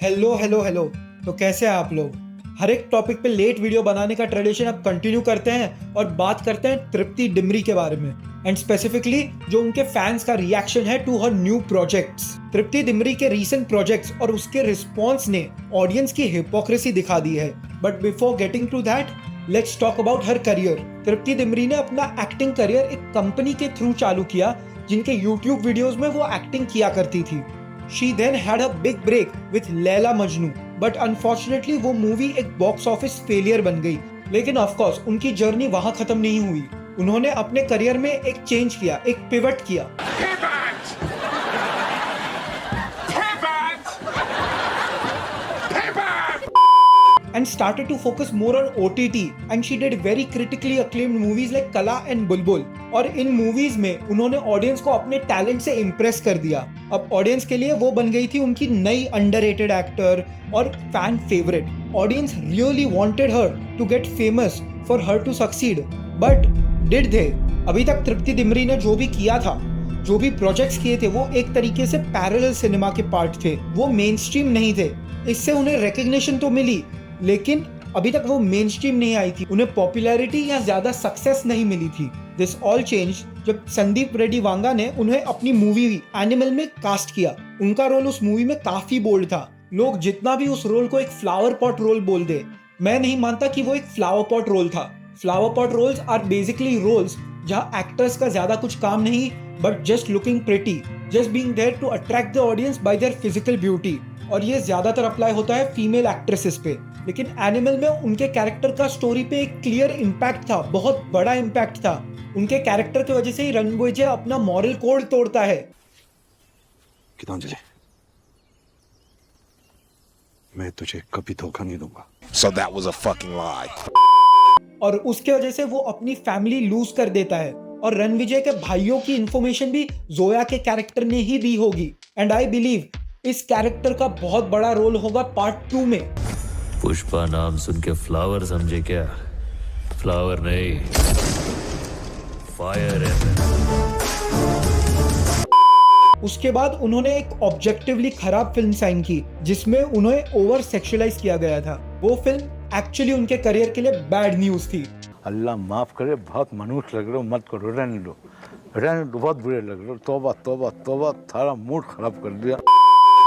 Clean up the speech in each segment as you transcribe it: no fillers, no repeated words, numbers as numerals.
Hello hello hello. तो कैसे हैं आप लोग। हर एक टॉपिक पे लेट वीडियो बनाने का ट्रेडिशन अब कंटिन्यू करते हैं और बात करते हैं तृप्ति डिमरी के बारे में एंड स्पेसिफिकली जो उनके फैंस का रिएक्शन है टू हर न्यू प्रोजेक्ट्स। तृप्ति डिमरी के रीसेंट प्रोजेक्ट्स और उसके रिस्पॉन्स ने ऑडियंस की हिपोक्रेसी दिखा दी है। But before getting to that, let's talk about her career. Tripti Dimri ने अपना एक्टिंग करियर एक कंपनी के थ्रू चालू किया जिनके यूट्यूब वीडियोस में वो एक्टिंग किया करती थी। She then had a big break with Laila Majnu, but unfortunately वो मूवी एक बॉक्स ऑफिस फेलियर बन गई। लेकिन ऑफ कोर्स उनकी जर्नी वहां खत्म नहीं हुई। उन्होंने अपने करियर में एक चेंज किया, एक पिवट किया and started to focus more on OTT, and she did very critically acclaimed movies like कला and बुलबुल। और इन मूवीज में उन्होंने ऑडियंस को अपने टैलेंट से इम्प्रेस कर दिया। अब ऑडियंस के लिए वो बन गई थी उनकी नई अंडररेटेड एक्टर और fan favourite. Audience really wanted her to get famous for her to succeed, but did they? अभी तक तृप्ति डिमरी ने जो भी किया था, जो भी प्रोजेक्ट्स किए थे, वो एक तरीके से पैरेलल सिनेमा के पार्ट थे। वो मेन स्ट्रीम नहीं थे। इससे उन्हें रिकग्निशन तो मिली, लेकिन अभी तक वो मेन स्ट्रीम नहीं आई थी। उन्हें पॉपुलैरिटी या ज्यादा सक्सेस नहीं मिली थी। दिस ऑल चेंज जब संदीप रेड्डी वांगा ने उन्हें अपनी मूवी एनिमल में कास्ट किया। उनका रोल उस मूवी में काफी बोल्ड था। लोग जितना भी उस रोल को एक फ्लावर पॉट रोल बोल दे, मैं नहीं मानता कि वो एक फ्लावर पॉट रोल था। Flower pot roles are basically roles जहां एक्टर्स का ज्यादा कुछ काम नहीं, but just looking pretty, just being there to attract the audience by their physical beauty. और ये ज्यादातर अप्लाई होता है फीमेल एक्ट्रेसेस पे। लेकिन एनिमल में उनके कैरेक्टर का स्टोरी पे एक क्लियर इम्पैक्ट था, बहुत बड़ा इम्पैक्ट था। उनके कैरेक्टर की वजह से ही रणविजय अपना मॉरल कोड तोड़ता है। गीतांजलि, मैं तुझे कभी धोखा नहीं दूंगा। So that was a fucking lie. और उसके वजह से वो अपनी फैमिली लूज कर देता है। और रणविजय के भाइयों की इंफॉर्मेशन भी जोया के कैरेक्टर ने ही दी होगी। एंड आई बिलीव इस कैरेक्टर का बहुत बड़ा रोल होगा पार्ट 2 में। पुष्पा नाम सुन के फ्लावर समझे क्या? फ्लावर नहीं, फायर है। उसके बाद उन्होंने एक ऑब्जेक्टिवली खराब फिल्म साइन की जिसमें उन्हें ओवर सेक्सुअलाइज किया गया था। वो फिल्म एक्चुअली उनके करियर के लिए बैड न्यूज थी। अल्लाह माफ करे, बहुत मनुष्य लग रहे हो, मत करो, रहने दो, बहुत बुरे लग रहे हो। तौबा तौबा तौबा, थारा मूड खराब कर दिया।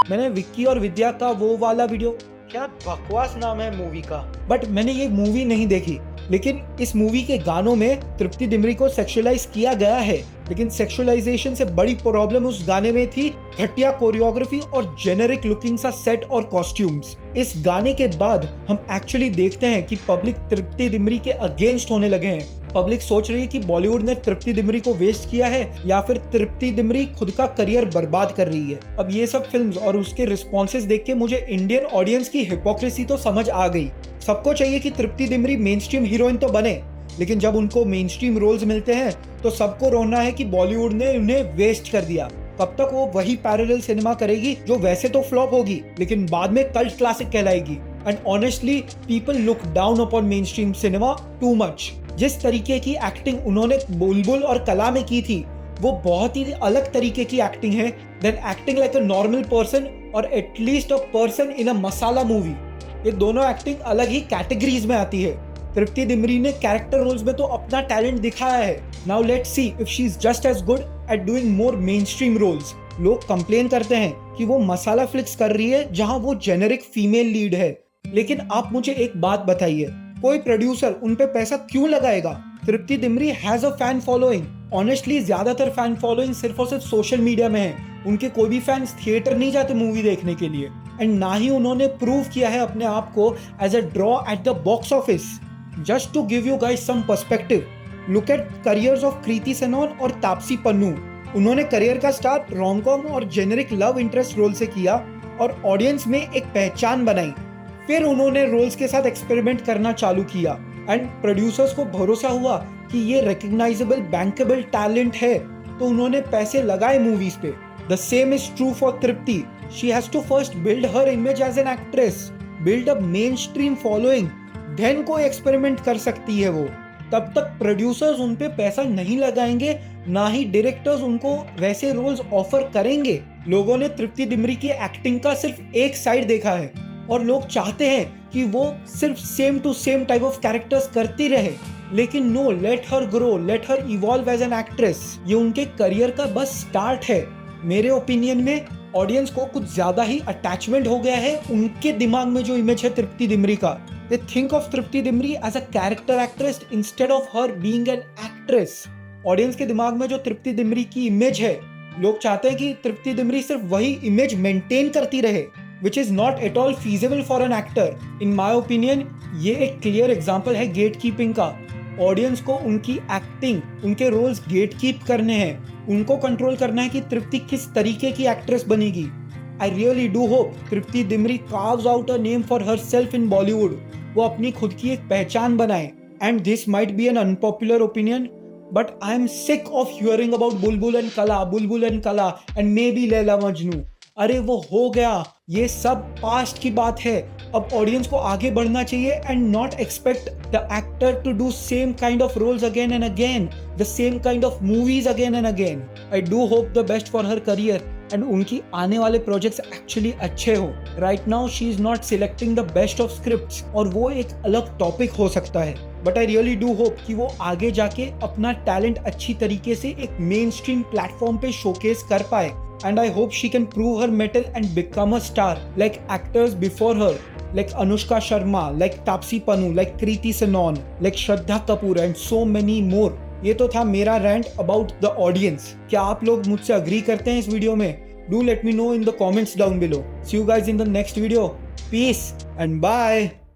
मैंने विक्की और विद्या का वो वाला वीडियो, क्या बकवास नाम है मूवी का, बट मैंने ये मूवी नहीं देखी। लेकिन इस मूवी के गानों में तृप्ति डिमरी को सेक्सुअलाइज किया गया है। लेकिन सेक्सुअलाइजेशन से बड़ी प्रॉब्लम उस गाने में थी घटिया कोरियोग्राफी और जेनेरिक लुकिंग सा सेट और कॉस्ट्यूम्स। इस गाने के बाद हम एक्चुअली देखते हैं कि पब्लिक तृप्ति डिमरी के अगेंस्ट होने लगे हैं। पब्लिक सोच रही है कि बॉलीवुड ने तृप्ति डिमरी को वेस्ट किया है या फिर तृप्ति डिमरी खुद का करियर बर्बाद कर रही है। अब ये सब फिल्म्स और उसके रिस्पॉन्सेज देख के मुझे इंडियन ऑडियंस की हिपोक्रेसी तो समझ आ गई। सबको चाहिए कि तृप्ति डिमरी मेन स्ट्रीम हीरोइन तो बने, लेकिन जब उनको मेन स्ट्रीम रोल्स मिलते हैं तो सबको रोना है कि बॉलीवुड ने उन्हें वेस्ट कर दिया। तब तक वो वही पैरेलल सिनेमा करेगी जो वैसे तो फ्लॉप होगी लेकिन बाद में कल्ट क्लासिक कहलाएगी। And honestly people look down upon mainstream cinema too much. जिस तरीके की एक्टिंग उन्होंने बुलबुल और कला में की थी वो बहुत ही अलग तरीके की एक्टिंग है then acting like a normal person और at least a person in a masala movie. ये दोनों एक्टिंग अलग ही कैटेगरीज में आती है। तृप्ति डिमरी ने कैरेक्टर रोल्स में तो अपना टैलेंट दिखाया है। Now let's see if she is just as good at doing more mainstream roles. लोग कंप्लेन करते हैं कि वो मसाला फ्लिक्स कर रही है जहां वो जेनेरिक फीमेल लीड है। लेकिन आप मुझे एक बात बताइए, कोई प्रोड्यूसर उन पे पैसा क्यों लगाएगा? Tripti Dimri has a fan following. Honestly ज्यादातर फैन फॉलोइंग सिर्फ और सिर्फ सोशल मीडिया में है। उनके कोई भी फैंस थिएटर नहीं जाते मूवी देखने के लिए। एंड ना ही उन्होंने प्रूव किया है अपने आप को as a draw at the box office. Just to give you guys some perspective, look at careers of Kriti Sanon और तापसी पन्नू। उन्होंने करियर का स्टार्ट रोम-कॉम और जेनेरिक लव इंटरेस्ट रोल से किया और ऑडियंस में एक पहचान बनाई। फिर उन्होंने रोल्स के साथ एक्सपेरिमेंट करना चालू किया एंड प्रोड्यूसर्स को भरोसा हुआ कि ये रिकग्नाइजेबल बैंकेबल टैलेंट है तो उन्होंने पैसे लगाए मूवीज पे। The same is true for Tripti. She has to first build her image as an actress, build a mainstream following, then कोई एक्सपेरिमेंट कर सकती है वो। तब तक प्रोड्यूसर्स उन पे पैसा नहीं लगाएंगे, ना ही डायरेक्टर्स उनको वैसे रोल्स ऑफर करेंगे। लोगों ने तृप्ति डिमरी की एक्टिंग का सिर्फ एक साइड देखा है और लोग चाहते हैं कि वो सिर्फ same to same type of characters करती रहे, लेकिन no, let her grow, let her evolve as an actress. ये उनके करियर का बस स्टार्ट है। मेरे ओपिनियन में ऑडियंस को कुछ ज्यादा ही अटैचमेंट हो गया है उनके दिमाग में जो इमेज है तृप्ति डिमरी का। They think of Tripti Dimri as a character actress instead of her being an actress. Audience के दिमाग में जो तृप्ति डिमरी की इमेज है, लोग चाहते हैं कि तृप्ति डिमरी सिर्फ वही इमेज मेंटेन करती रहे, which is not at all feasible for an actor. In my opinion, ये एक क्लियर एग्जाम्पल है गेट कीपिंग का। ऑडियंस को उनकी एक्टिंग, उनके रोल्स गेट कीप करने हैं, उनको कंट्रोल करना है कि तृप्ति किस तरीके की एक्ट्रेस बनेगी। आई really do hope Tripti Dimri carves out a name for herself in Bollywood. वो अपनी खुद की एक पहचान बनाए। And this might be an unpopular opinion, but I am sick of hearing about Bulbul and Kala and maybe Laila Majnू। अरे वो हो गया, ये सब पास्ट की बात है। अब ऑडियंस को आगे बढ़ना चाहिए and not expect the actor to do same kind of roles again and again, the same kind of movies again and again. I do hope the best for her career and उनकी आने वाले projects actually अच्छे हो। Right now she is not selecting the best of scripts और वो एक अलग topic हो सकता है, but I really do hope कि वो आगे जाके अपना टैलेंट अच्छी तरीके से एक मेन स्ट्रीम प्लेटफॉर्म पे शोकेस कर पाए। And I hope she can prove her mettle and become a star like actors before her, like Anushka Sharma, like Taapsee Pannu, like Kriti Sanon, like Shraddha Kapoor and so many more. ये तो था मेरा rant about the audience। क्या आप लोग मुझसे agree करते हैं इस वीडियो में? Do let me know in the comments down below. See you guys in the next video. Peace and bye.